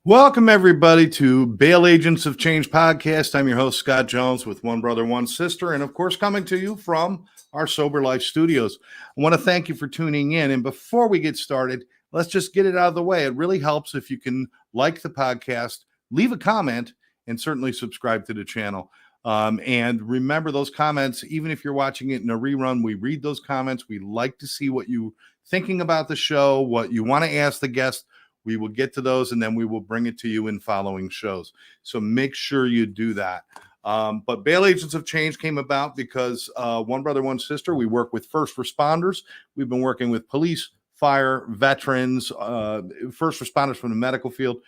Welcome, everybody, to Bail Agents of Change podcast. I'm your host, Scott Jones, with One Brother, One Sister, and of course, coming to you from our Sober Life studios. I want to thank you for tuning in. And before we get started, let's just get it out of the way. It really helps if you can like the podcast, leave a comment, and certainly subscribe to the channel. And remember those comments, even if you're watching it in a rerun, we read those comments. We like to see what you're thinking about the show, what you want to ask the guest. We will get to those, and then we will bring it to you in following shows. So make sure you do that. But Bail Agents of Change came about because One Brother, One Sister, we work with first responders. We've been working with police, fire, veterans, first responders from the medical field,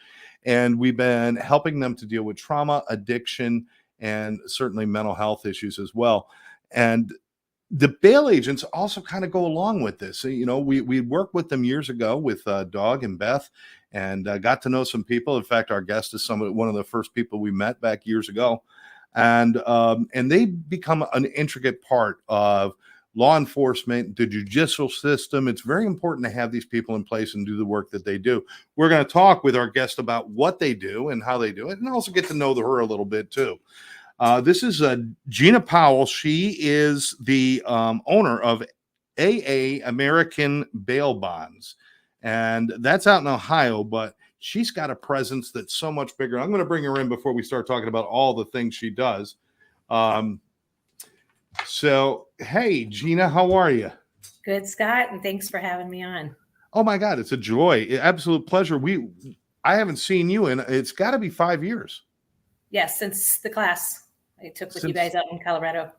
and we've been helping them to deal with trauma, addiction, and certainly mental health issues as well. And the bail agents also kind of go along with this. You know, we worked with them years ago with Dog and Beth, and got to know some people. In fact, our guest is one of the first people we met back years ago, and they become an intricate part of law enforcement, the judicial system. It's very important to have these people in place and do the work that they do. We're going to talk with our guest about what they do and how they do it, and also get to know her a little bit too. This is Gina Powell. She is the owner of AA American Bail Bonds, and that's out in Ohio, but she's got a presence that's so much bigger. I'm going to bring her in before we start talking about all the things she does. So, hey, Gina, how are you? Good, Scott, and thanks for having me on. Oh, my God, it's a joy. Absolute pleasure. I haven't seen you in, it's got to be 5 years. Yes, since the class I took with you guys out in Colorado.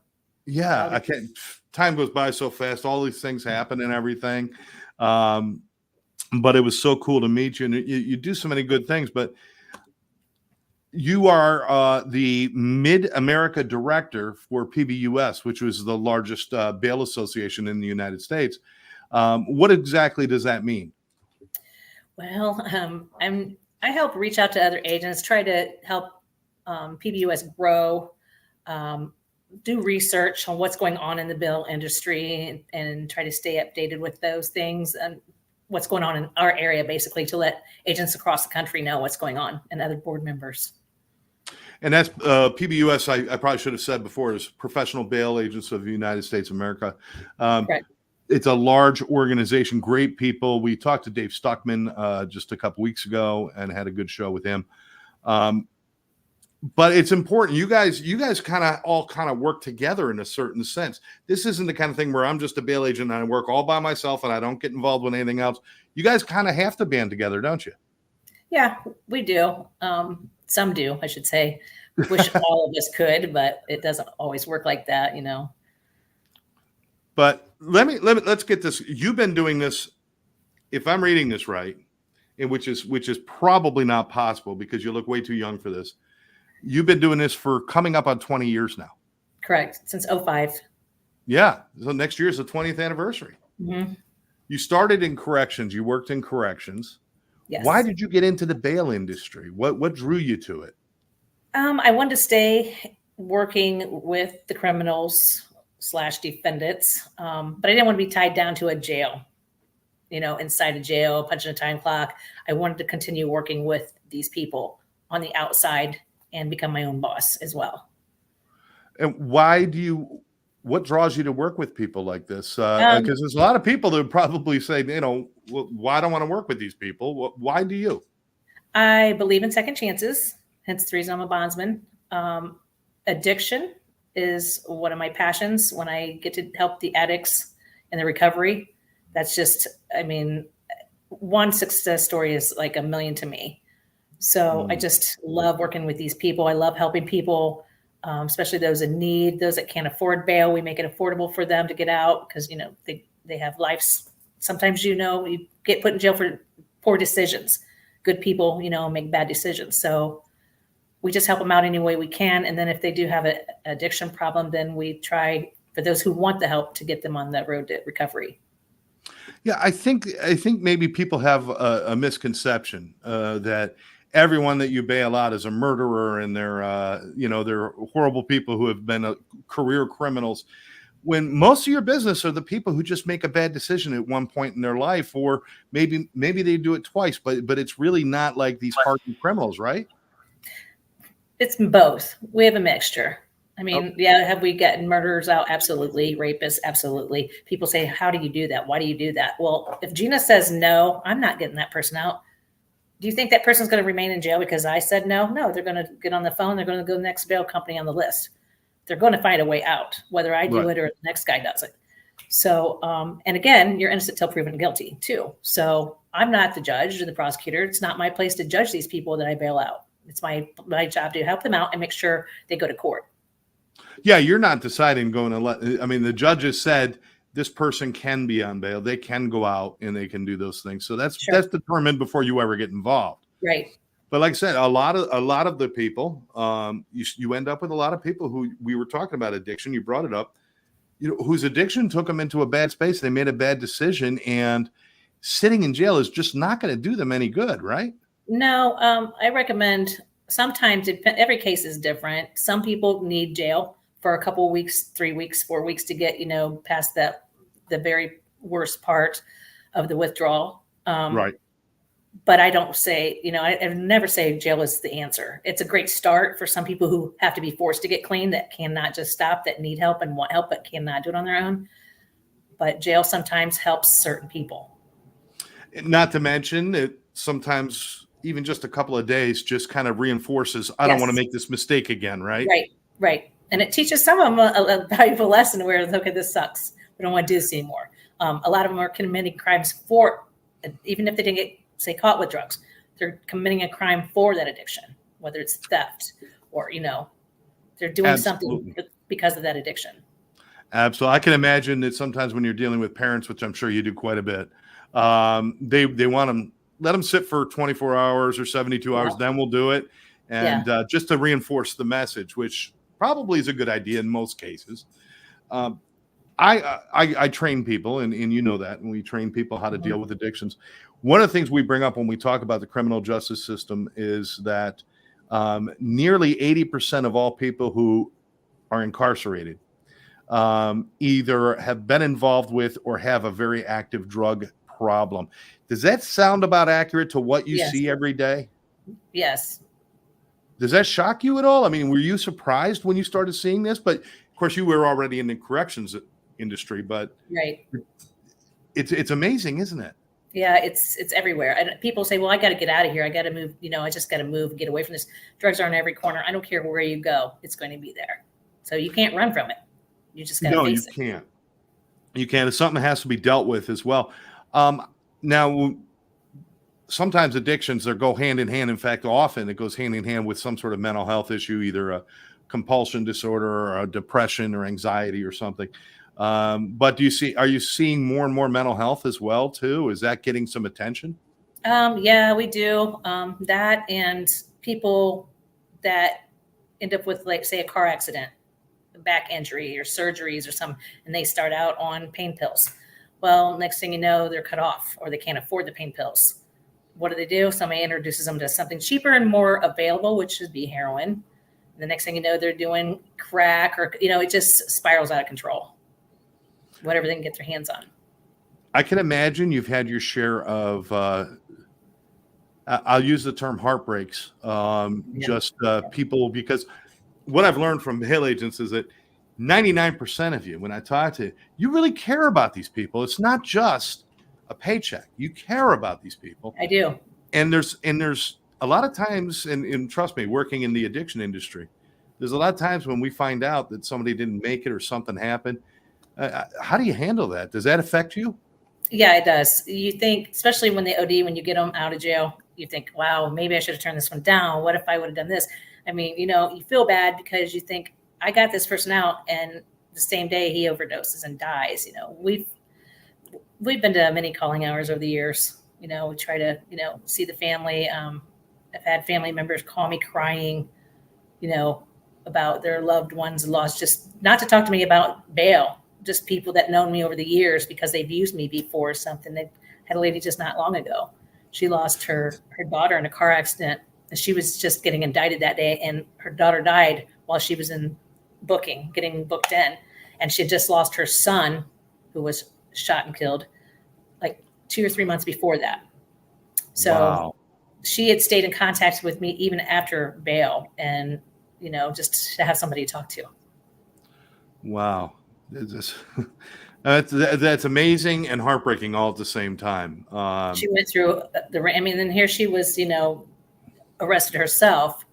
Yeah, I can't. Time goes by so fast. All these things happen and everything. But it was so cool to meet you. And you do so many good things. But you are the Mid-America Director for PBUS, which was the largest bail association in the United States. What exactly does that mean? Well, I help reach out to other agents, try to help PBUS grow, do research on what's going on in the bail industry, and try to stay updated with those things and what's going on in our area, basically, to let agents across the country know what's going on and other board members. And that's PBUS, I probably should have said before, is Professional Bail Agents of the United States of America. Correct. It's a large organization, great people. We talked to Dave Stuckman just a couple weeks ago and had a good show with him. But it's important. You guys kind of work together in a certain sense. This isn't the kind of thing where I'm just a bail agent and I work all by myself and I don't get involved with anything else. You guys kind of have to band together, don't you? Yeah, we do. Some do, I should say. Wish all of us could, but it doesn't always work like that, you know. But let's get this. You've been doing this, if I'm reading this right, which is probably not possible because you look way too young for this. You've been doing this for coming up on 20 years now. Correct. Since 2005. Yeah. So next year is the 20th anniversary. Mm-hmm. You started in corrections. You worked in corrections. Yes. Why did you get into the bail industry? What drew you to it? I wanted to stay working with the criminals / defendants, but I didn't want to be tied down to a jail, inside a jail, punching a time clock. I wanted to continue working with these people on the outside and become my own boss as well. And what draws you to work with people like this? Because there's a lot of people that would probably say, why don't I want to work with these people? Why do you? I believe in second chances, hence the reason I'm a bondsman. Addiction is one of my passions. When I get to help the addicts in the recovery, that's just, one success story is like a million to me. So I just love working with these people. I love helping people, especially those in need, those that can't afford bail. We make it affordable for them to get out because, they have lives. Sometimes, you get put in jail for poor decisions. Good people, make bad decisions. So we just help them out any way we can. And then if they do have an addiction problem, then we try, for those who want the help, to get them on that road to recovery. Yeah, I think maybe people have a misconception that everyone that you bail out is a murderer and they're horrible people who have been career criminals. when most of your business are the people who just make a bad decision at one point in their life, or maybe they do it twice, but it's really not like these hardened criminals, right? It's both. We have a mixture. I Oh, mean, yeah, have we gotten murderers out? Absolutely. Rapists? Absolutely. People say, how do you do that? Why do you do that? Well, if Gina says no, I'm not getting that person out. Do you think that person's going to remain in jail because I said no? No, they're going to get on the phone. They're going to go to the next bail company on the list. They're going to find a way out, whether I do right. it or the next guy does it. So, and again, you're innocent till proven guilty too. So I'm not the judge or the prosecutor. It's not my place to judge these people that I bail out. It's my job to help them out and make sure they go to court. Yeah, you're not deciding going to let. I mean, the judges said this person can be on bail. They can go out and they can do those things. So that's determined before you ever get involved. Right. But like I said, a lot of the people, you end up with a lot of people who, we were talking about addiction. You brought it up, whose addiction took them into a bad space. They made a bad decision, and sitting in jail is just not going to do them any good, right? No, I recommend sometimes every case is different. Some people need jail for a couple of weeks, 3 weeks, 4 weeks to get, past the very worst part of the withdrawal. Right. But I don't say, I never say jail is the answer. It's a great start for some people who have to be forced to get clean, that cannot just stop, that need help and want help, but cannot do it on their own. But jail sometimes helps certain people. Not to mention it sometimes even just a couple of days just kind of reinforces, I don't want to make this mistake again, right? Right. And it teaches some of them a valuable lesson where, okay, this sucks. We don't want to do this anymore. A lot of them are committing crimes for, even if they didn't get, say, caught with drugs, they're committing a crime for that addiction, whether it's theft or, they're doing something because of that addiction. Absolutely. I can imagine that sometimes when you're dealing with parents, which I'm sure you do quite a bit, they want them, let them sit for 24 hours or 72 hours, then we'll do it. And just to reinforce the message, which probably is a good idea in most cases. I train people, and you know that, and we train people how to deal with addictions. One of the things we bring up when we talk about the criminal justice system is that nearly 80% of all people who are incarcerated either have been involved with or have a very active drug problem. Does that sound about accurate to what you see every day? Yes. Does that shock you at all? I mean, were you surprised when you started seeing this? But of course, you were already in the corrections industry. But it's amazing, isn't it? Yeah, it's everywhere. And people say, "Well, I got to get out of here. I got to move. I just got to move, get away from this. Drugs are on every corner. I don't care where you go; it's going to be there. So you can't run from it. You just got to face it." No, you can't. You can't. Something has to be dealt with as well. Now, sometimes addictions go hand in hand. In fact, often it goes hand in hand with some sort of mental health issue, either a compulsion disorder or a depression or anxiety or something. But are you seeing more and more mental health as well too? Is that getting some attention? Yeah, we do. That and people that end up with, like, say, a car accident, a back injury or surgeries or something, and they start out on pain pills. Well, next thing you know, they're cut off or they can't afford the pain pills. What do? Somebody introduces them to something cheaper and more available, which would be heroin. And the next thing you know, they're doing crack, or, it just spirals out of control. Whatever they can get their hands on. I can imagine you've had your share of, I'll use the term heartbreaks, people, because what I've learned from bail agents is that 99% of you, when I talk to you, you really care about these people. It's not just a paycheck. You care about these people. I do. And there's a lot of times, and trust me, working in the addiction industry, there's a lot of times when we find out that somebody didn't make it or something happened. How do you handle that? Does that affect you? Yeah, it does. You think, especially when they OD, when you get them out of jail, you think, wow, maybe I should have turned this one down. What if I would have done this? I mean, you feel bad because you think, I got this person out, and the same day he overdoses and dies. We've been to many calling hours over the years. We try to, see the family. I've had family members call me crying, about their loved ones lost, just not to talk to me about bail, just people that known me over the years because they've used me before or something. They had a lady just not long ago. She lost her daughter in a car accident, and she was just getting indicted that day, and her daughter died while she was getting booked in. And she had just lost her son, who was shot and killed, like 2 or 3 months before that. So Wow. she had stayed in contact with me even after bail, and just to have somebody to talk to. Wow. That's amazing and heartbreaking all at the same time. She went through then here she was, arrested herself,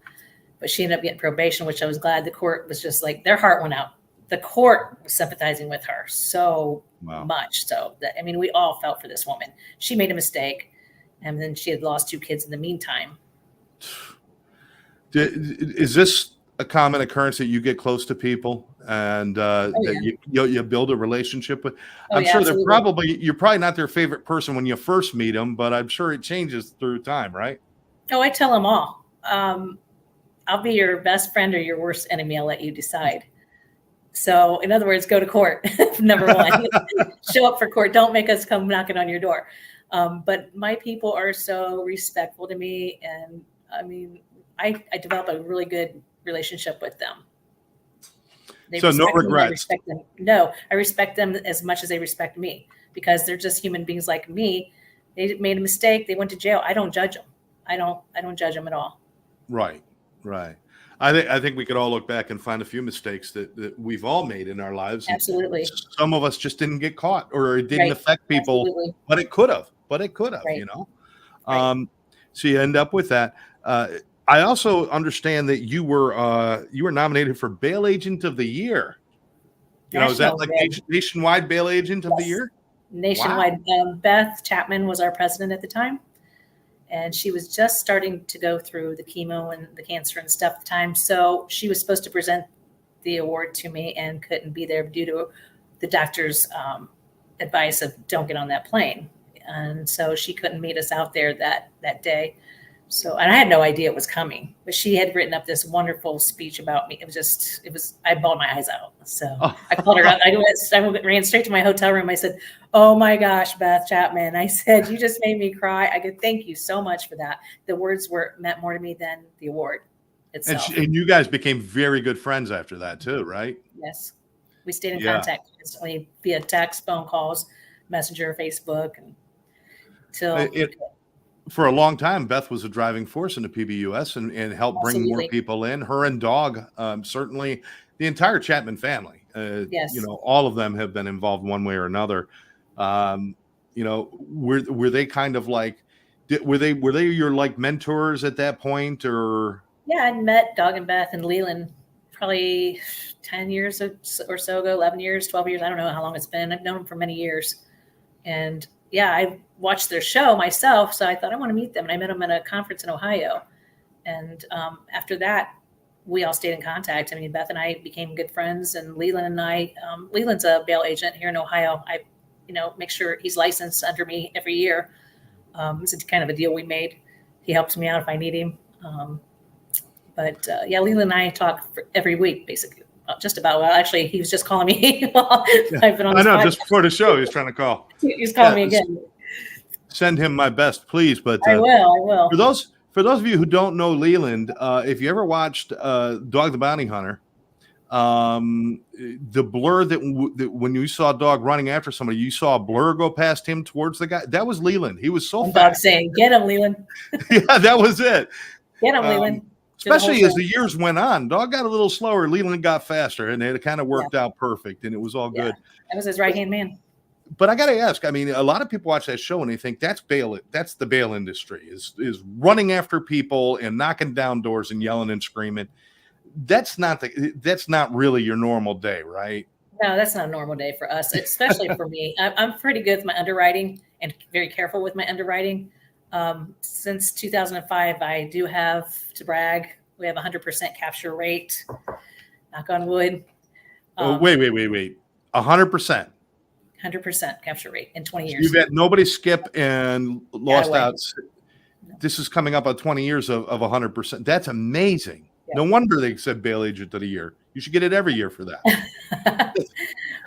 but she ended up getting probation, which I was glad. The court was just like, their heart went out. The court was sympathizing with her so much. So that, we all felt for this woman. She made a mistake, and then she had lost 2 kids in the meantime. Is this a common occurrence that you get close to people and that you build a relationship with? I'm sure you're probably not their favorite person when you first meet them, but I'm sure it changes through time, right? Oh, I tell them all. I'll be your best friend or your worst enemy. I'll let you decide. So in other words, go to court. Number one, show up for court. Don't make us come knocking on your door. But my people are so respectful to me. And I develop a really good relationship with them. So no regrets. I respect them. No, I respect them as much as they respect me, because they're just human beings like me. They made a mistake. They went to jail. I don't judge them. I don't judge them at all. Right. I think we could all look back and find a few mistakes that we've all made in our lives. Absolutely. Some of us just didn't get caught, or it didn't affect people. Absolutely. But it could have. Right. So you end up with that. I also understand that you were naminated for Bail Agent of the Year. Is that like nationwide Bail Agent of the Year? Nationwide. Wow. Beth Chapman was our president at the time, and she was just starting to go through the chemo and the cancer and stuff at the time. So she was supposed to present the award to me and couldn't be there due to the doctor's advice of don't get on that plane. And so she couldn't meet us out there that day. So, and I had no idea it was coming, but she had written up this wonderful speech about me. I bawled my eyes out. So I called her up. I ran straight to my hotel room. I said, "Oh my gosh, Beth Chapman." I said, "You just made me cry." I go, "Thank you so much for that." The words meant more to me than the award itself. And you guys became very good friends after that too, right? Yes. We stayed in contact constantly via text, phone calls, Messenger, Facebook, for a long time, Beth was a driving force in the PBUS and helped bring more people in. Her and Dog, certainly the entire Chapman family. Yes. All of them have been involved one way or another. Were they kind of like, were they your like mentors at that point, or? Yeah, I met Dog and Beth and Leland probably 10 years or so ago, 11 years, 12 years. I don't know how long it's been. I've known them for many years. And yeah, I watched their show myself, so I thought I want to meet them. And I met them at a conference in Ohio. And after that, we all stayed in contact. Beth and I became good friends, and Leland and I, Leland's a bail agent here in Ohio. I, make sure he's licensed under me every year. It's kind of a deal we made. He helps me out if I need him. Leland and I talk every week, basically. Just about. Well, actually, he was just calling me while I've been on this podcast. Just before the show, he was trying to call. He's calling me again. Send him my best, please. But I will. For those of you who don't know Leland, if you ever watched Dog the Bounty Hunter, the blur that when you saw Dog running after somebody, you saw a blur go past him towards the guy. That was Leland. He was so fast. Dog saying, "Get him, Leland." Yeah, that was it. Get him, Leland. Especially as the years went on, Dog got a little slower. Leland got faster, and it kind of worked out perfect, and it was all good. That was his right-hand man. But I got to ask, a lot of people watch that show and they think that's bail. That's the bail industry is running after people and knocking down doors and yelling and screaming. That's not really your normal day, right? No, that's not a normal day for us, especially for me. I'm pretty good with my underwriting and very careful with my underwriting. Since 2005, I do have to brag. We have 100% capture rate. Knock on wood. Wait. 100%. 100% capture rate in 20 years. You've had nobody skip and lost out. No. This is coming up on 20 years of 100%. That's amazing. Yeah. No wonder they said Bail Agent of the Year. You should get it every year for that.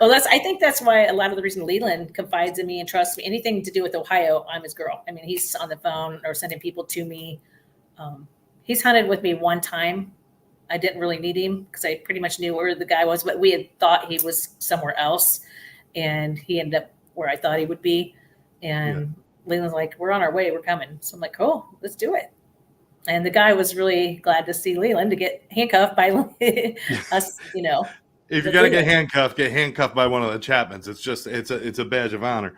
Well, I think that's why a lot of the reason Leland confides in me and trusts me. Anything to do with Ohio, I'm his girl. He's on the phone or sending people to me. He's hunted with me one time I didn't really need him because I pretty much knew where the guy was, but we had thought he was somewhere else, and he ended up where I thought he would be. And Leland's like, we're on our way, we're coming. So I'm like, cool, let's do it. And the guy was really glad to see Leland to get handcuffed by us, If you're gonna get handcuffed by one of the Chapmans. It's a badge of honor.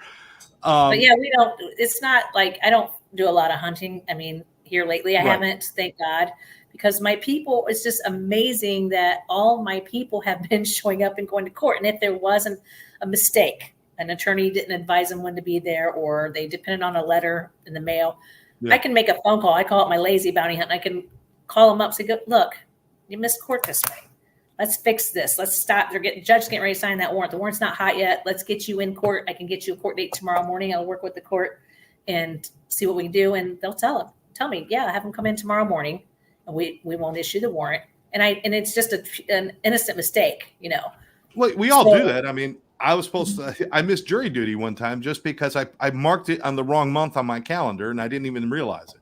But yeah, we don't. It's not like I don't do a lot of hunting. I mean, here lately, I haven't, thank God, because my people. It's just amazing that all my people have been showing up and going to court. And if there wasn't a mistake, an attorney didn't advise them when to be there, or they depended on a letter in the mail, I can make a phone call. I call it my lazy bounty hunt. I can call them up, say, look, you missed court this way. Let's fix this. Let's stop. Judge's getting ready to sign that warrant. The warrant's not hot yet. Let's get you in court. I can get you a court date tomorrow morning. I'll work with the court and see what we can do. And they'll tell me, have them come in tomorrow morning, and we won't issue the warrant. And it's just an innocent mistake, Well, we all do that. I mean, I was supposed to. I missed jury duty one time just because I marked it on the wrong month on my calendar, and I didn't even realize it.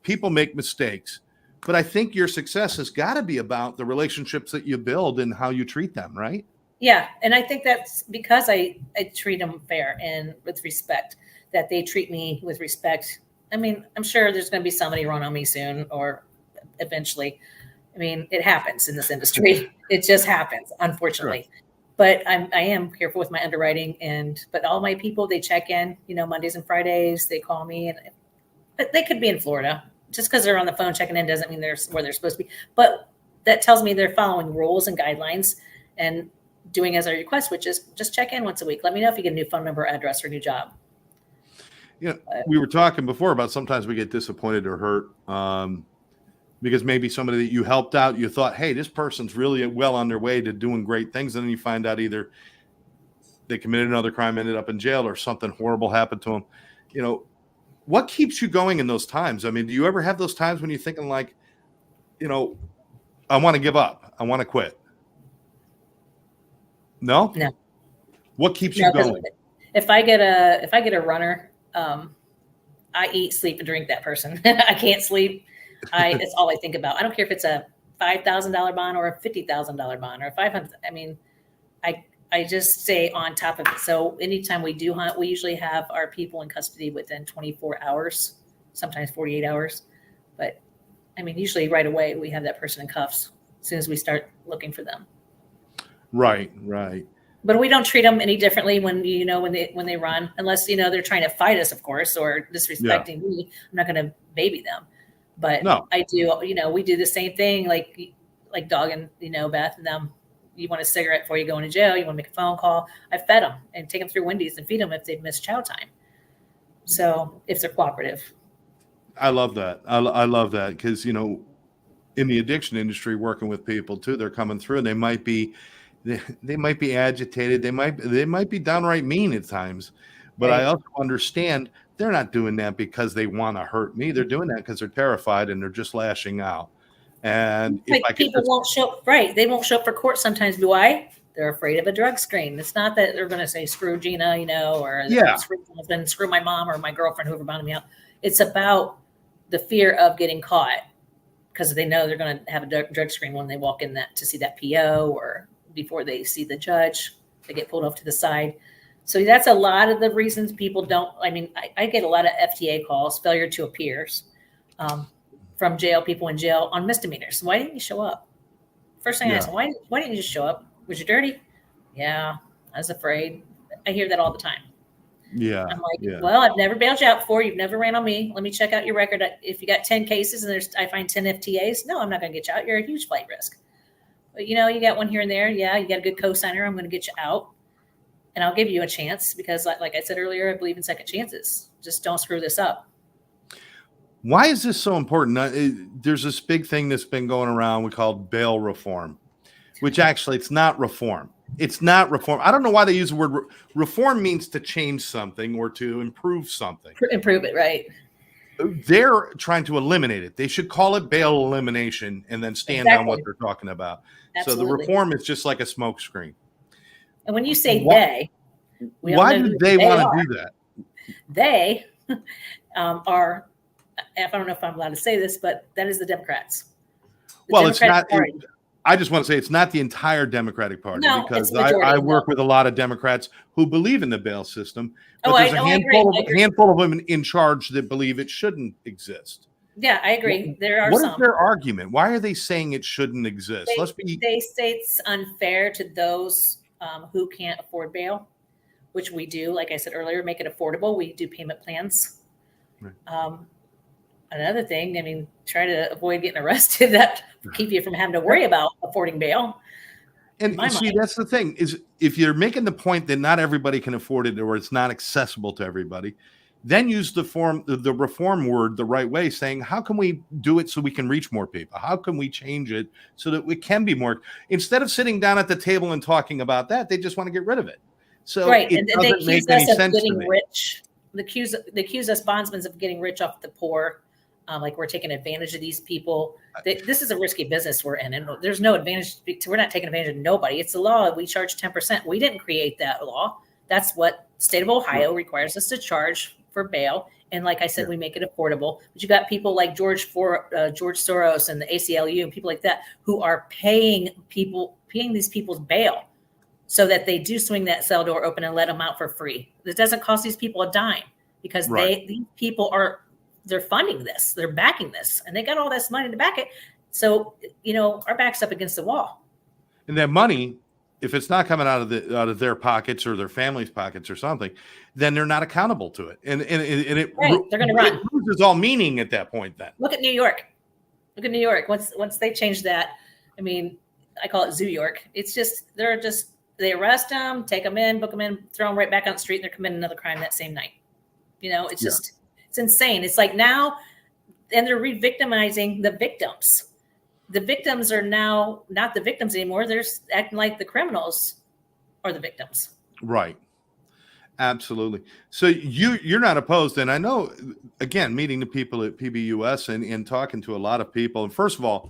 People make mistakes. But I think your success has got to be about the relationships that you build and how you treat them, right? Yeah. And I think that's because I treat them fair and with respect, that they treat me with respect. I mean, I'm sure there's going to be somebody run on me soon or eventually. I mean, it happens in this industry. It just happens, unfortunately. Sure. But I am careful with my underwriting. But all my people, they check in, Mondays and Fridays, they call me. But they could be in Florida. Just because they're on the phone checking in doesn't mean they're where they're supposed to be. But that tells me they're following rules and guidelines and doing as I request, which is just check in once a week. Let me know if you get a new phone number, address, or a new job. We were talking before about sometimes we get disappointed or hurt because maybe somebody that you helped out, you thought, hey, this person's really well on their way to doing great things. And then you find out either they committed another crime, ended up in jail, or something horrible happened to them. What keeps you going in those times? I mean, do you ever have those times when you're thinking like, I want to give up. I want to quit. No. What keeps you going? If I get a runner, I eat, sleep, and drink that person. I can't sleep. It's all I think about. I don't care if it's a $5,000 bond or a $50,000 bond or $500. I mean, I just stay on top of it. So anytime we do hunt, we usually have our people in custody within 24 hours, sometimes 48 hours. But I mean, usually right away we have that person in cuffs as soon as we start looking for them. Right. But we don't treat them any differently when they run, unless they're trying to fight us, of course, or disrespecting me. I'm not going to baby them. But no. I do. We do the same thing, like dogging, Beth and them. You want a cigarette before you go into jail. You want to make a phone call. I fed them and take them through Wendy's and feed them if they've missed chow time. So if they're cooperative. I love that. I love that because, in the addiction industry, working with people too, they're coming through and they might be agitated. They might be downright mean at times, but right. I also understand they're not doing that because they want to hurt me. They're doing that because they're terrified and they're just lashing out. And people won't show up, right? They won't show up for court sometimes. Why? They're afraid of a drug screen. It's not that they're going to say screw Gina, or screw my mom or my girlfriend, whoever bound me out. It's about the fear of getting caught because they know they're going to have a drug screen when they walk in to see that PO or before they see the judge. They get pulled off to the side. So that's a lot of the reasons people don't. I mean, I get a lot of FTA calls, failure to appears. From people in jail on misdemeanors. Why didn't you show up? First thing I ask them, why didn't you just show up? Was you dirty? Yeah, I was afraid. I hear that all the time. Yeah. I'm like, well, I've never bailed you out before. You've never ran on me. Let me check out your record. If you got 10 cases and I find 10 FTAs, no, I'm not going to get you out. You're a huge flight risk. But you got one here and there. Yeah, you got a good co-signer. I'm going to get you out. And I'll give you a chance because like I said earlier, I believe in second chances. Just don't screw this up. Why is this so important? There's this big thing that's been going around we call bail reform, which actually it's not reform. It's not reform. I don't know why they use the word reform. Means to change something or to improve something. Improve it, right? They're trying to eliminate it. They should call it bail elimination and then stand on what they're talking about. Absolutely. So the reform is just like a smoke screen. And when you say why do they want to do that? They are. I don't know if I'm allowed to say this, but that is the Democrats. It's not. I just want to say it's not the entire Democratic Party, No, it's because the majority. I work with a lot of Democrats who believe in the bail system, but Oh, there's a I agree. handful of women in charge that believe it shouldn't exist. Yeah, I agree. There are What is some. their argument? Why are they saying it shouldn't exist? They say it's unfair to those who can't afford bail, which we do. Like I said earlier, make it affordable. We do payment plans. Right. Another thing, I mean, try to avoid getting arrested. That keep you from having to worry about affording bail. And see, that's the thing, is if you're making the point that not everybody can afford it, or it's not accessible to everybody, then use the reform word the right way, saying, how can we do it so we can reach more people? How can we change it so that we can be more, instead of sitting down at the table and talking about that, they just want to get rid of it. So right. It And they doesn't accuse make any us of sense to getting me. rich. They accuse us bondsmen of getting rich off the poor. Like we're taking advantage of these people. This is a risky business we're in, and there's no advantage. We're not taking advantage of nobody. It's the law. We charge 10%. We didn't create that law. That's what the state of Ohio requires us to charge for bail. And like I said, we make it affordable. But you got people like George Soros and the ACLU and people like that who are paying these people's bail so that they do swing that cell door open and let them out for free. It doesn't cost these people a dime, because these people they're funding this, they're backing this, and they got all this money to back it. So, our back's up against the wall. And that money, if it's not coming out of their pockets or their family's pockets or something, then they're not accountable to it. And they're going to run. It loses all meaning at that point. Then look at New York. Once they change that, I mean, I call it Zoo York. It's just they arrest them, take them in, book them in, throw them right back on the street, and they're committing another crime that same night. It's just. It's insane. It's like now, and they're re-victimizing the victims. The victims are now not the victims anymore. They're acting like the criminals are the victims. Right. Absolutely. So you're not opposed. And I know, again, meeting the people at PBUS and talking to a lot of people. And first of all,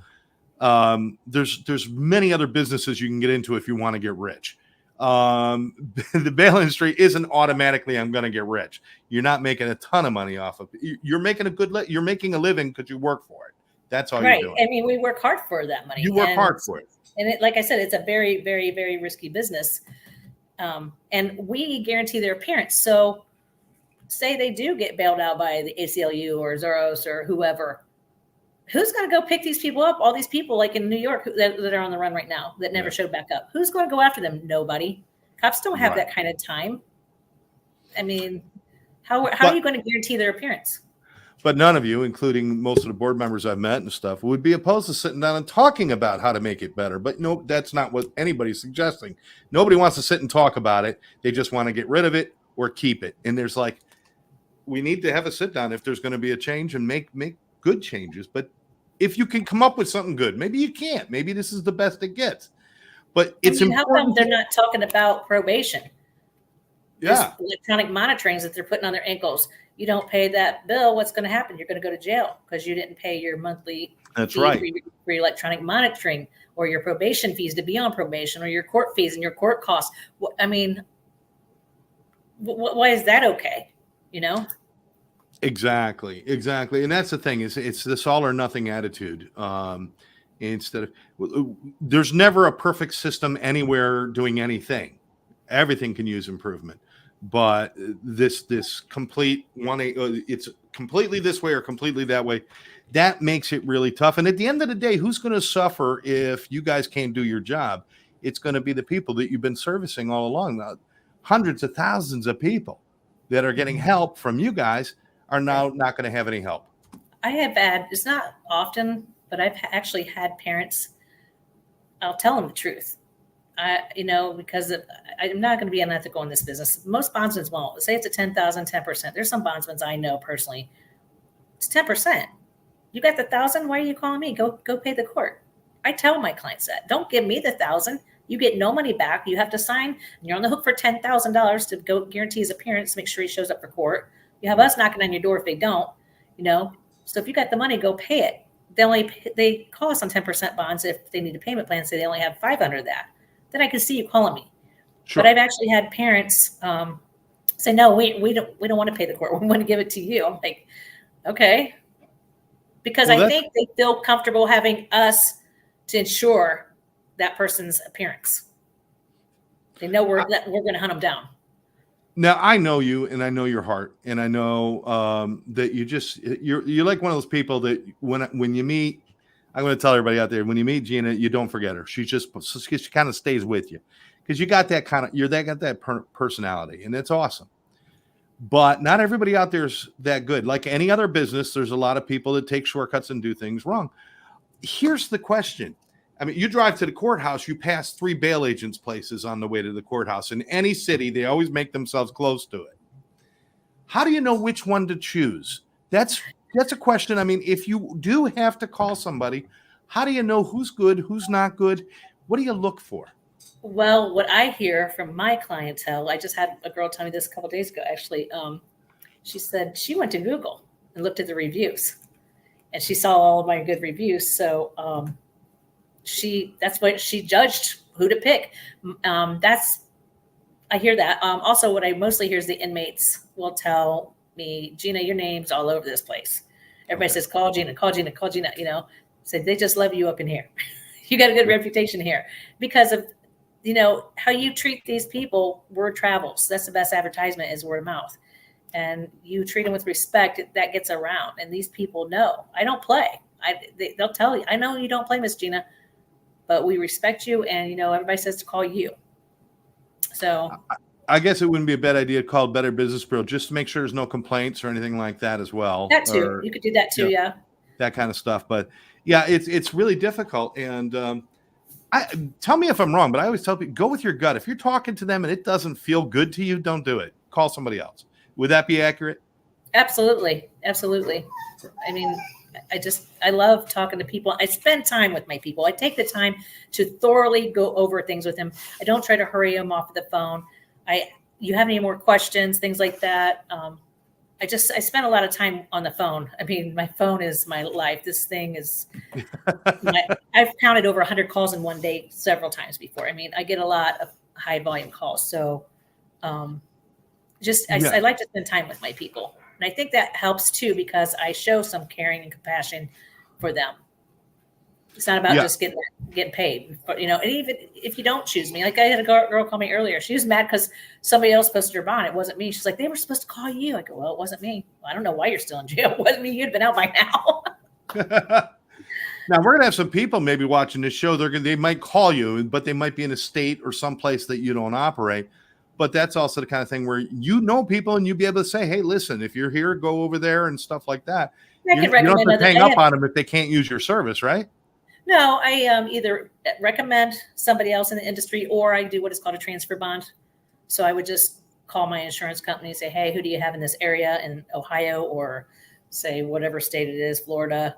there's many other businesses you can get into if you want to get rich. The bail industry isn't automatically, I'm going to get rich. You're not making a ton of money off of it. You're making you're making a living because you work for it. That's all you're doing. I mean, we work hard for that money. You work hard for it. And like I said, it's a very, very, very risky business. And we guarantee their appearance. So say they do get bailed out by the ACLU or Soros or whoever, who's going to go pick these people up? All these people like in New York that are on the run right now that never showed back up. Who's going to go after them? Nobody. Cops don't have that kind of time. I mean, how are you going to guarantee their appearance? But none of you, including most of the board members I've met and stuff, would be opposed to sitting down and talking about how to make it better. But no, that's not what anybody's suggesting. Nobody wants to sit and talk about it. They just want to get rid of it or keep it. And there's we need to have a sit down if there's going to be a change and make good changes. But if you can come up with something good, maybe you can't. Maybe this is the best it gets. But it's important. How come they're not talking about probation? Yeah. There's electronic monitorings that they're putting on their ankles. You don't pay that bill, what's going to happen? You're going to go to jail because you didn't pay your monthly fee for electronic monitoring, or your probation fees to be on probation, or your court fees and your court costs. I mean, why is that okay? Exactly. And that's the thing, is it's this all or nothing attitude. Instead of, there's never a perfect system anywhere doing anything. Everything can use improvement, but this complete it's completely this way or completely that way. That makes it really tough. And at the end of the day, who's going to suffer if you guys can't do your job? It's going to be the people that you've been servicing all along. Hundreds of thousands of people that are getting help from you guys are now not going to have any help. I have had, it's not often, but I've actually had parents, I'll tell them the truth. Because I'm not going to be unethical in this business. Most bondsmen won't. Say it's a 10,000, 10%. There's some bondsmen I know personally. It's 10%. You got the 1,000. Why are you calling me? Go pay the court. I tell my clients that. Don't give me the 1,000. You get no money back. You have to sign, and you're on the hook for $10,000 to go guarantee his appearance, make sure he shows up for court. You have us knocking on your door if they don't. So if you got the money, go pay it. They call us on 10% bonds if they need a payment plan. Say they only have 500 of that. Then I can see you calling me. Sure. But I've actually had parents say, no, we don't want to pay the court. We want to give it to you. I'm like, okay. Because I think they feel comfortable having us to ensure that person's appearance. They know we're going to hunt them down. Now I know you, and I know your heart, and I know that you're like one of those people that when you meet, I'm going to tell everybody out there, when you meet Gina, you don't forget her. She kind of stays with you because you got that kind of got that personality, and it's awesome. But not everybody out there is that good. Like any other business, there's a lot of people that take shortcuts and do things wrong. Here's the question. I mean, you drive to the courthouse, you pass 3 bail agents' places on the way to the courthouse. In any city, they always make themselves close to it. How do you know which one to choose? That's a question. I mean, if you do have to call somebody, how do you know who's good, who's not good? What do you look for? Well, what I hear from my clientele, I just had a girl tell me this a couple of days ago, actually. She said she went to Google and looked at the reviews, and she saw all of my good reviews. So that's what she judged who to pick. I hear that. Also, what I mostly hear is the inmates will tell me, Gina, your name's all over this place. Everybody says, call Gina, call Gina, call Gina. Say they just love you up in here. You got a good reputation here because of how you treat these people. Word travels. That's the best advertisement, is word of mouth. And you treat them with respect, that gets around. And these people know I don't play. They'll tell you, I know you don't play, Miss Gina, but we respect you. And, everybody says to call you. So I guess it wouldn't be a bad idea to call Better Business Bureau just to make sure there's no complaints or anything like that as well. That too. You could do that too. Yeah. That kind of stuff. But yeah, it's really difficult. And, tell me if I'm wrong, but I always tell people, go with your gut. If you're talking to them and it doesn't feel good to you, don't do it. Call somebody else. Would that be accurate? Absolutely. Absolutely. I mean, I love talking to people. I spend time with my people. I take the time to thoroughly go over things with them. I don't try to hurry them off of the phone. You have any more questions, things like that. I spend a lot of time on the phone. I mean, my phone is my life. This thing is, I've counted over 100 calls in one day several times before. I mean, I get a lot of high volume calls. So I like to spend time with my people. And I think that helps too, because I show some caring and compassion for them. It's not about just getting paid, but and even if you don't choose me, like I had a girl call me earlier. She was mad because somebody else posted her bond. It wasn't me. She's like, they were supposed to call you. I go, well, it wasn't me. Well, I don't know why you're still in jail. It wasn't me. You'd been out by now. Now we're gonna have some people maybe watching this show. They might call you, but they might be in a state or someplace that you don't operate. But that's also the kind of thing where people and you'd be able to say, hey, listen, if you're here, go over there and stuff like that. I can recommend you don't have to hang up on them if they can't use your service, right? No, I either recommend somebody else in the industry, or I do what is called a transfer bond. So I would just call my insurance company and say, hey, who do you have in this area in Ohio, or say whatever state it is, Florida.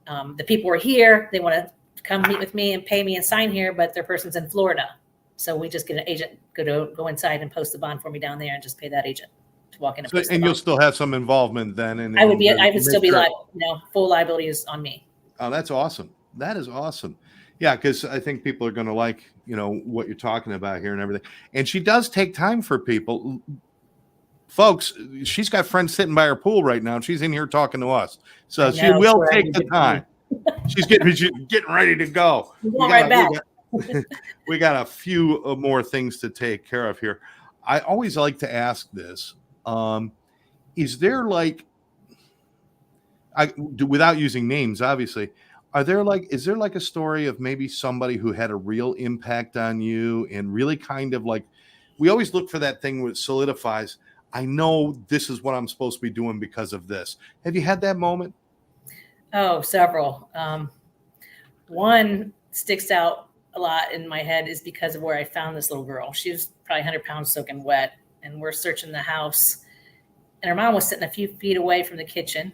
The people are here. They want to come meet with me and pay me and sign here, but their person's in Florida. So we just get an agent go inside and post the bond for me down there and just pay that agent to walk in and post the bond. You'll still have some involvement then. I would still be liable. Full liability is on me. Oh, that's awesome. That is awesome. Yeah, because I think people are going to like, what you're talking about here and everything. And she does take time for people. Folks, she's got friends sitting by her pool right now, and she's in here talking to us. So she will take the time. She's getting ready to go. We got a few more things to take care of here. I always like to ask this. Is there without using names, obviously, is there a story of maybe somebody who had a real impact on you and really kind of we always look for that thing that solidifies, I know this is what I'm supposed to be doing because of this. Have you had that moment? Oh, several. One sticks out a lot in my head is because of where I found this little girl. She was probably 100 pounds soaking wet, and we're searching the house, and her mom was sitting a few feet away from the kitchen,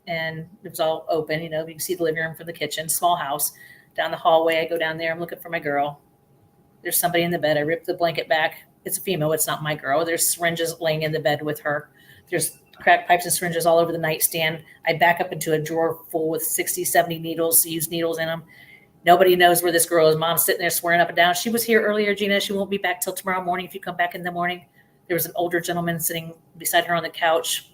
and it was all open. You can see the living room from the kitchen, small house. Down the hallway, I go down there. I'm looking for my girl. There's somebody in the bed. I rip the blanket back. It's a female. It's not my girl. There's syringes laying in the bed with her. There's crack pipes and syringes all over the nightstand. I back up into a drawer full with 60, 70 needles, used needles in them. Nobody knows where this girl is. Mom's sitting there swearing up and down. She was here earlier, Gina. She won't be back till tomorrow morning if you come back in the morning. There was an older gentleman sitting beside her on the couch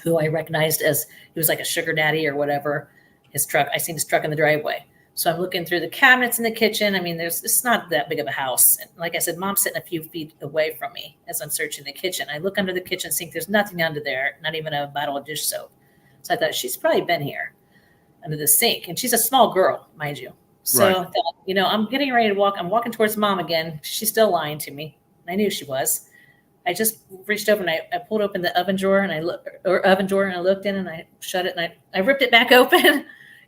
who I recognized as he was like a sugar daddy or whatever. I seen his truck in the driveway. So I'm looking through the cabinets in the kitchen. I mean, it's not that big of a house. And like I said, Mom's sitting a few feet away from me as I'm searching the kitchen. I look under the kitchen sink. There's nothing under there, not even a bottle of dish soap. So I thought she's probably been here under the sink. And she's a small girl, mind you. So Right. I thought, I'm getting ready to walk. I'm walking towards Mom again. She's still lying to me. I knew she was. I just reached over and I pulled open the oven drawer and I looked in and I shut it and I ripped it back open.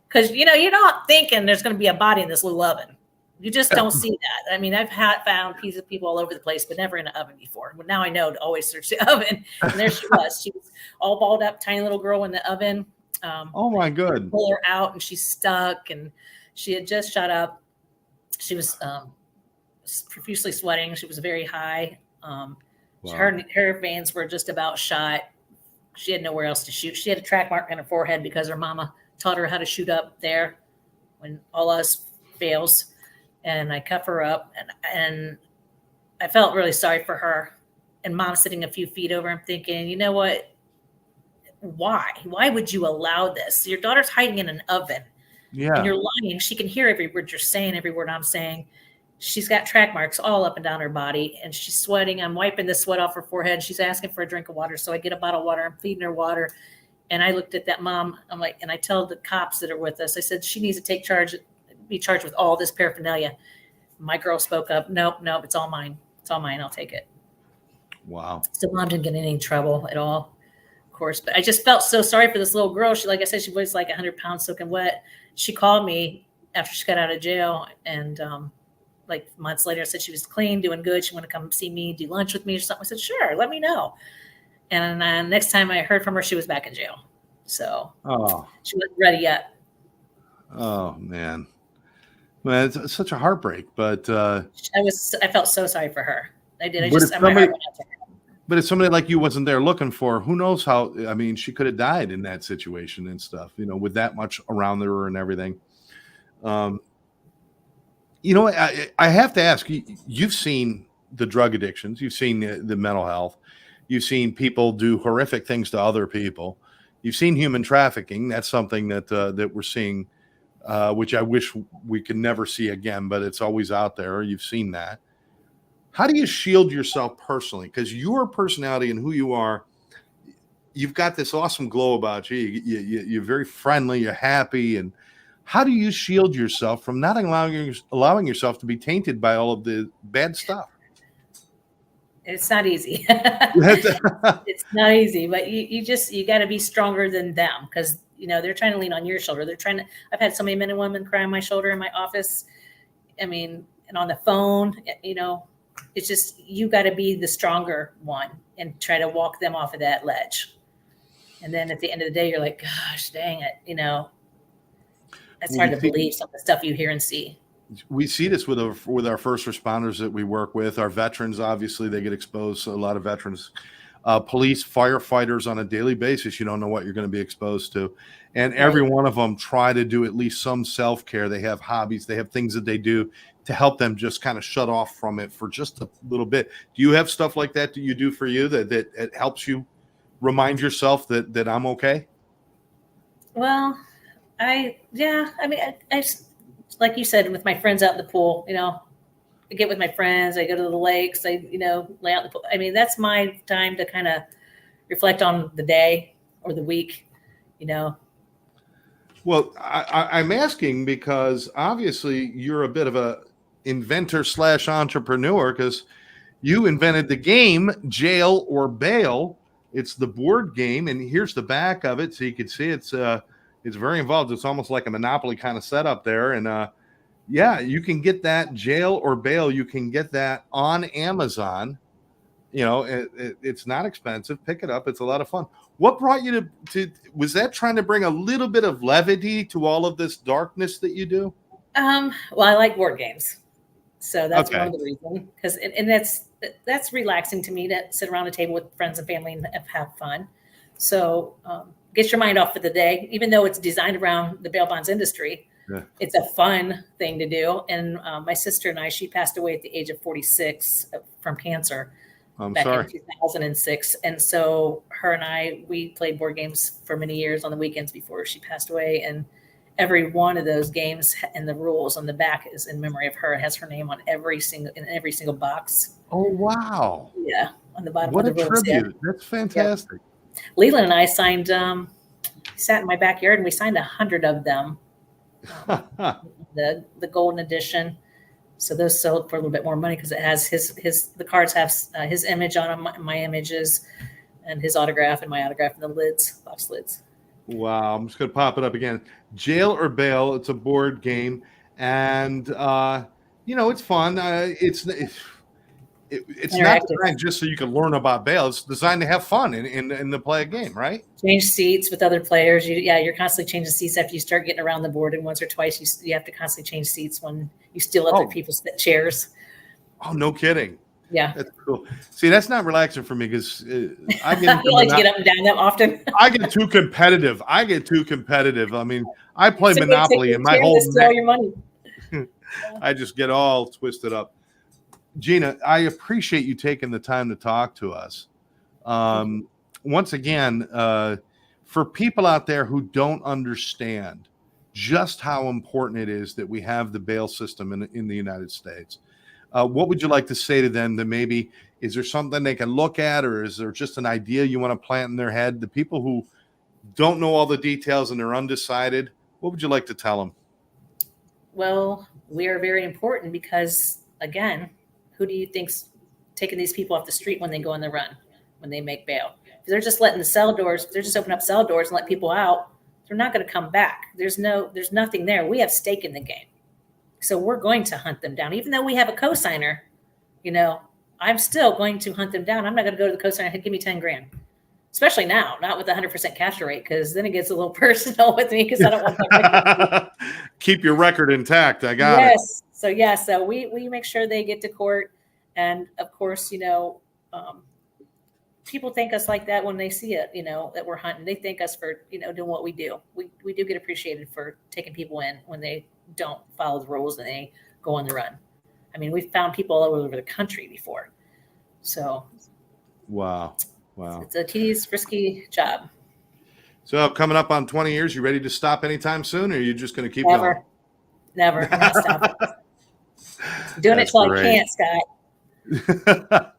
Because, you're not thinking there's going to be a body in this little oven. You just don't see that. I mean, I've found pieces of people all over the place, but never in an oven before. But now I know to always search the oven. And there she was. She was all balled up, tiny little girl in the oven. Oh, my good. Pull her out and she's stuck. And she had just shot up. She was profusely sweating. She was very high. Wow. Her veins were just about shot. She had nowhere else to shoot. She had a track mark on her forehead because her mama taught her how to shoot up there when all else fails. And I cuff her up and I felt really sorry for her. And Mom's sitting a few feet over. I'm thinking, you know what? Why would you allow this? Your daughter's hiding in an oven. Yeah. And you're lying. She can hear every word you're saying, every word I'm saying. She's got track marks all up and down her body and she's sweating. I'm wiping the sweat off her forehead. She's asking for a drink of water. So I get a bottle of water. I'm feeding her water. And I looked at that mom. I'm like, and I tell the cops that are with us, I said, she needs to be charged with all this paraphernalia. My girl spoke up. Nope, it's all mine. It's all mine. I'll take it. Wow. So Mom didn't get in any trouble at all, of course. But I just felt so sorry for this little girl. She, like I said, she weighs like 100 pounds soaking wet. She called me after she got out of jail. And like months later, said she was clean, doing good. She wanted to come see me, do lunch with me or something. I said, sure, let me know. And next time I heard from her, she was back in jail. So she wasn't ready yet. Oh, man. Man, it's such a heartbreak. But I felt so sorry for her. I did. But if somebody like you wasn't there looking for her, who knows how, I mean, she could have died in that situation and stuff, with that much around her and everything. I have to ask, you've seen the drug addictions, you've seen the mental health, you've seen people do horrific things to other people, you've seen human trafficking. That's something that we're seeing, which I wish we could never see again, but it's always out there. You've seen that. How do you shield yourself personally? Because your personality and who you are, you've got this awesome glow about you. You're very friendly, you're happy. And how do you shield yourself from not allowing yourself to be tainted by all of the bad stuff? It's not easy. It's not easy, but you got to be stronger than them because, they're trying to lean on your shoulder. I've had so many men and women cry on my shoulder in my office. I mean, and on the phone, it's just, you got to be the stronger one and try to walk them off of that ledge. And then at the end of the day, you're like, gosh, dang it. It's hard to believe some of the stuff you hear and see. We see this with our first responders that we work with. Our veterans, obviously, they get exposed. So a lot of veterans, police, firefighters on a daily basis. You don't know what you're going to be exposed to. And every one of them try to do at least some self-care. They have hobbies. They have things that they do to help them just kind of shut off from it for just a little bit. Do you have stuff like that you do for you that it helps you remind yourself that I'm okay? Well, I like you said, with my friends out in the pool, I get with my friends, I go to the lakes, I lay out in the pool. I mean, that's my time to kind of reflect on the day or the week, Well, I'm asking because obviously you're a bit of a inventor / entrepreneur because you invented the game Jail or Bail. It's the board game, and here's the back of it so you can see it's very involved. It's almost like a Monopoly kind of setup there, and you can get that Jail or Bail. You can get that on Amazon. It's not expensive. Pick it up. It's a lot of fun. What brought you to was that trying to bring a little bit of levity to all of this darkness that you do? Well, I like board games. So that's one of the reasons. Because and that's relaxing to me to sit around a table with friends and family and have fun. So get your mind off for the day, even though it's designed around the bail bonds industry. Yeah. It's a fun thing to do. And my sister and I, she passed away at the age of 46 from cancer. Back in 2006. And so her and I, we played board games for many years on the weekends before she passed away. And every one of those games and the rules on the back is in memory of her. It has her name on every single box. Oh, wow. Yeah, on the bottom What of a the rules there. tribute. That's Yep. fantastic. Leland and I signed. Sat in my backyard and we signed 100 of them. The golden edition. So those sold for a little bit more money because it has the cards have his image on them, my images, and his autograph and my autograph in the box lids. Wow. I'm just going to pop it up again. Jail or Bail. It's a board game. And, it's fun. It's not designed just so you can learn about bail. It's designed to have fun and to play a game, right? Change seats with other players. You're constantly changing seats after you start getting around the board, and once or twice you have to constantly change seats when you steal other people's chairs. Oh, no kidding. Yeah, that's cool. See, that's not relaxing for me because I get you like to get up and down that often. I get too competitive. I mean, I play Monopoly and my whole steal your money. I just get all twisted up. Gina, I appreciate you taking the time to talk to us. Once again, for people out there who don't understand just how important it is that we have the bail system in the United States, what would you like to say to them that maybe, is there something they can look at, or is there just an idea you want to plant in their head? The people who don't know all the details and they're undecided, what would you like to tell them? Well, we are very important because, again, who do you think's taking these people off the street when they go on the run, when they make bail? If they're just letting they're just opening up cell doors and let people out, they're not going to come back. There's nothing there. We have stake in the game. So we're going to hunt them down. Even though we have a cosigner, I'm still going to hunt them down. I'm not going to go to the cosigner and give me 10 grand. Especially now, not with 100% capture rate, because then it gets a little personal with me because I don't want that. Keep your record intact. I got it. So we make sure they get to court. And of course, people thank us like that when they see it, that we're hunting. They thank us for, doing what we do. We do get appreciated for taking people in when they don't follow the rules and they go on the run. I mean, we've found people all over the country before. So. Wow. It's a tedious, risky job. So coming up on 20 years, you ready to stop anytime soon, or are you just going to keep going? Never. I'm not stopping. Doing it till I can't, Scott.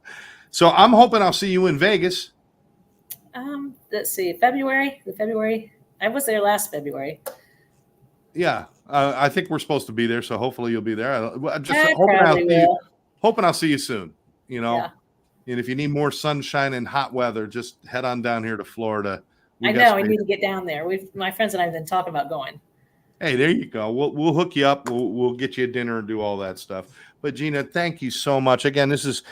So I'm hoping I'll see you in Vegas. Let's see, February. I was there last February. Yeah, I think we're supposed to be there, so hopefully you'll be there. I'm just hoping I'll see you soon. Yeah. And if you need more sunshine and hot weather, just head on down here to Florida. I need to get down there. My friends and I have been talking about going. Hey, there you go. We'll hook you up. We'll get you a dinner and do all that stuff. But Gina, thank you so much. Again, this is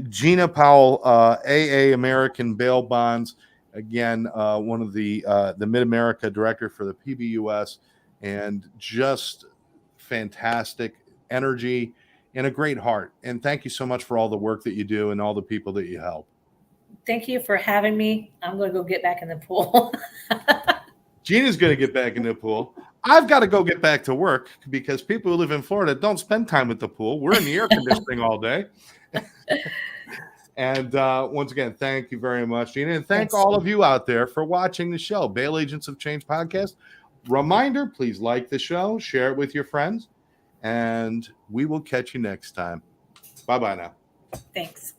Gina Powell, AA American Bail Bonds. Again, one of the Mid-America director for the PBUS, and just fantastic energy and a great heart. And thank you so much for all the work that you do and all the people that you help. Thank you for having me. I'm going to go get back in the pool. Gina's going to get back in the pool. I've got to go get back to work because people who live in Florida don't spend time at the pool. We're in the air conditioning all day. And once again, thank you very much, Gina. And thank all of you out there for watching the show, Bail Agents of Change podcast. Reminder, please like the show, share it with your friends, and we will catch you next time. Bye-bye now. Thanks.